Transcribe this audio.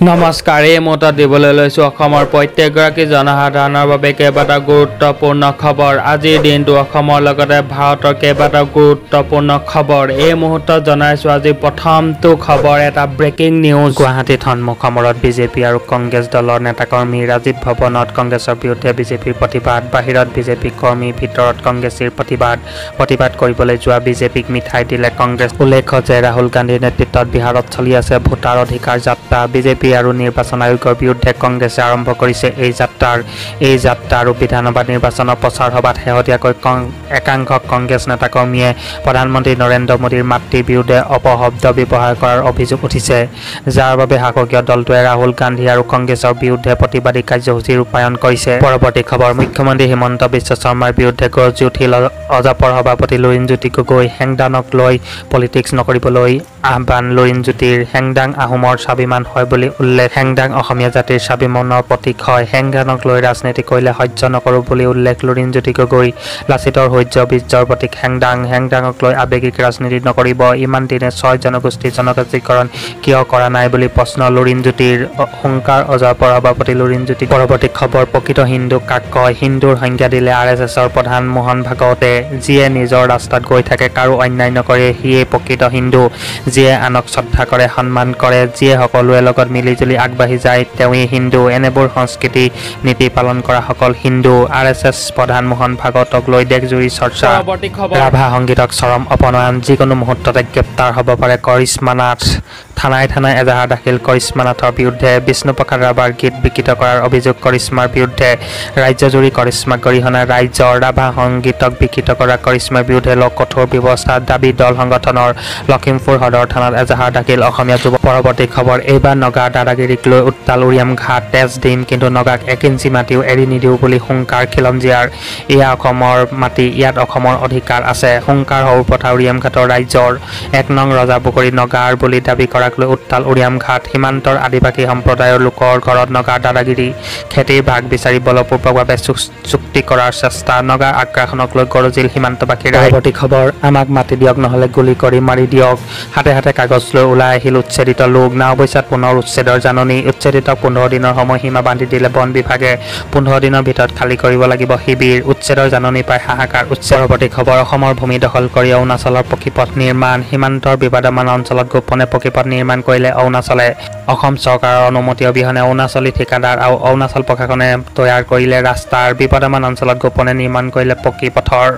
নমস্কাৰ এই মুহূৰ্তত দিবলৈ লৈছোঁ অসমৰ প্ৰত্যেকগৰাকী জনসাধাৰণৰ বাবে কেইবাটাও গুৰুত্বপূৰ্ণ খবৰ। আজিৰ দিনটো অসমৰ লগতে ভাৰতৰ কেইবাটাও গুৰুত্বপূৰ্ণ খবৰ এই মুহূৰ্তত জনাইছোঁ। আজি প্ৰথমটো খবৰ এটা ব্ৰেকিং নিউজ। গুৱাহাটীত সন্মুখ সমৰত বিজেপি আৰু কংগ্ৰেছ দলৰ নেতাকৰ্মী ৰাজীৱ ভৱনত কংগ্ৰেছৰ বিৰুদ্ধে বিজেপিৰ প্ৰতিবাদ। বাহিৰত বিজেপি কৰ্মী, ভিতৰত কংগ্ৰেছীৰ প্ৰতিবাদ কৰিবলৈ যোৱা বিজেপিক মিঠাই দিলে কংগ্ৰেছ। উল্লেখ্য যে ৰাহুল গান্ধীৰ নেতৃত্বত বিহাৰত চলি আছে ভোটাৰ অধিকাৰ যাত্ৰা। বিজেপি আৰু নিৰ্বাচন আয়োগৰ বিৰুদ্ধে কংগ্ৰেছে আৰম্ভ কৰিছে এই যাত্ৰা আৰু বিধানসভা নিৰ্বাচনৰ প্ৰচাৰ সভাত শেহতীয়াকৈ একাংশ কংগ্ৰেছ নেতাকৰ্মীয়ে প্ৰধানমন্ত্ৰী নৰেন্দ্ৰ মোদীৰ মাতৃৰ বিৰুদ্ধে অপশব্দ ব্যৱহাৰ কৰাৰ অভিযোগ উঠিছে, যাৰ বাবে শাসকীয় দলটোৱে ৰাহুল গান্ধী আৰু কংগ্ৰেছৰ বিৰুদ্ধে প্ৰতিবাদী কাৰ্যসূচী ৰূপায়ণ কৰিছে। পৰৱৰ্তী খবৰ, মুখ্যমন্ত্ৰী হিমন্ত বিশ্ব শৰ্মাৰ বিৰুদ্ধে গৰ্জি উঠিল অজাপৰ সভাপতি লুৰিণজ্যোতি গগৈ। হেংদাঙক লৈ পলিটিক্স নকৰিবলৈ আহ্বান লুৰিণজ্যোতিৰ। হেংদাং আহোমৰ স্বাভিমান হয় বুলি উল্লেখ। হেংদাং অসমীয়া জাতিৰ স্বাভিমানৰ প্ৰতীক হয়। হেংদাঙক লৈ ৰাজনীতি কৰিলে সহ্য নকৰোঁ বুলি উল্লেখ লুৰিণজ্যোতি গগৈ। লাচিতৰ শৌৰ্য বীৰ্যৰ প্ৰতীক হেংদাঙক লৈ আৱেগিক ৰাজনীতি নকৰিব। ইমান দিনে 6 জনগোষ্ঠীৰ জনজাতিকৰণ কিয় কৰা নাই বুলি প্ৰশ্ন লুৰিণজ্যোতিৰ। হুংকাৰ অজাপৰ সভাপতি লুৰিণজ্যোতি। পৰৱৰ্তী খবৰ, প্ৰকৃত হিন্দু কাক কয়? হিন্দুৰ সংজ্ঞা দিলে RSSৰ প্ৰধান মোহন ভাগৱতে। যিয়ে নিজৰ ৰাস্তাত গৈ থাকে, কাৰো অন্যায় নকৰে, সিয়েই প্ৰকৃত হিন্দু। যিয়ে আনক শ্ৰদ্ধা কৰে, সন্মান কৰে, যিয়ে সকলোৰে লগত মিলিজুলি আগবাঢ়ি যায়, তেওঁৱেই হিন্দু। এনেবোৰ সংস্কৃতি নীতি পালন কৰা সকল হিন্দু। RSS প্ৰধান মোহন ভাগৱতক লৈ দেশজুৰি চৰ্চা। ৰাভা সংগীতক চৰম অপনয়ন, যিকোনো মুহূৰ্ততে গ্ৰেপ্তাৰ হ'ব পাৰে কৰিশ্মা নাথ। থানাই এজাহাৰ দাখিল কৰিশ্মা নাথৰ বিৰুদ্ধে। বিষ্ণুপ্ৰসাদ ৰাভাৰ গীত বিকৃত কৰাৰ অভিযোগ কৰিশ্মাৰ বিৰুদ্ধে। ৰাজ্যজুৰি কৰিশ্মাক গৰিহণা ৰাইজৰ। ৰাভা সংগীতক বিকৃত কৰা কৰিশ্মাৰ বিৰুদ্ধে কঠোৰ ব্যৱস্থা দাবী দল সংগঠনৰ। লখিমপুৰ সদৰ থানাত এজাহাৰ দাখিল অসমীয়া যুৱ। পৰৱৰ্তী খবৰ, এইবাৰ নগাৰ দাদাগিৰিক লৈ উত্তাল উৰিয়াম ঘাট। তেজ দিম কিন্তু নগাক 1 ইঞ্চি মাটিও এৰি নিদিওঁ বুলি হুংকাৰ খিলঞ্জীয়াৰ। এয়া অসমৰ মাটি, ইয়াত অসমৰ অধিকাৰ আছে। হুংকাৰ সৰুপথা উৰিয়াম ঘাটৰ ৰাইজৰ। 1 নং ৰজাপুখুৰী নগাৰ বুলি দাবী কৰাক লৈ উত্তাল উৰিয়াম ঘাট। সীমান্তৰ আদিবাসী সম্প্ৰদায়ৰ লোকৰ ঘৰত নগাৰ দাদাগিৰি। খেতিৰ ভাগ বিচাৰি বলপূৰ্বকভাৱে চুক্তি কৰাৰ চেষ্টা। নগাৰ আগ্ৰাসনক লৈ গৰজিল সীমান্তবাসী ৰাইজ। পৰৱৰ্তী খবৰ, আমাক মাটি দিয়ক নহ'লে গুলি কৰি মাৰি দিয়ক। হাতে কাগজ লৈ ওলাই আহিল উচ্ছেদিত লোক। নাওবৈচাত পুনৰ উচ্ছেদৰ জাননী। উচ্ছেদিতক 15 দিনৰ সময়সীমা বান্ধি দিলে বন বিভাগে। 15 দিনৰ ভিতৰত খালী কৰিব লাগিব শিবিৰ। উচ্ছেদৰ জাননী পাই হাহাকাৰ। পৰৱৰ্তী খবৰ, অসমৰ ভূমি দখল কৰি অৰুণাচলৰ পকীপথ নিৰ্মাণ। সীমান্তৰ বিবাদমান অঞ্চলত গোপনে পকীপথ নিৰ্মাণ কৰিলে অৰুণাচলে। অসম চৰকাৰৰ অনুমতি অবিহনে অৰুণাচলী ঠিকাদাৰ আৰু অৰুণাচল প্ৰশাসনে তৈয়াৰ কৰিলে ৰাস্তাৰ। বিবাদমান অঞ্চলত গোপনে নিৰ্মাণ কৰিলে পকীপথৰ।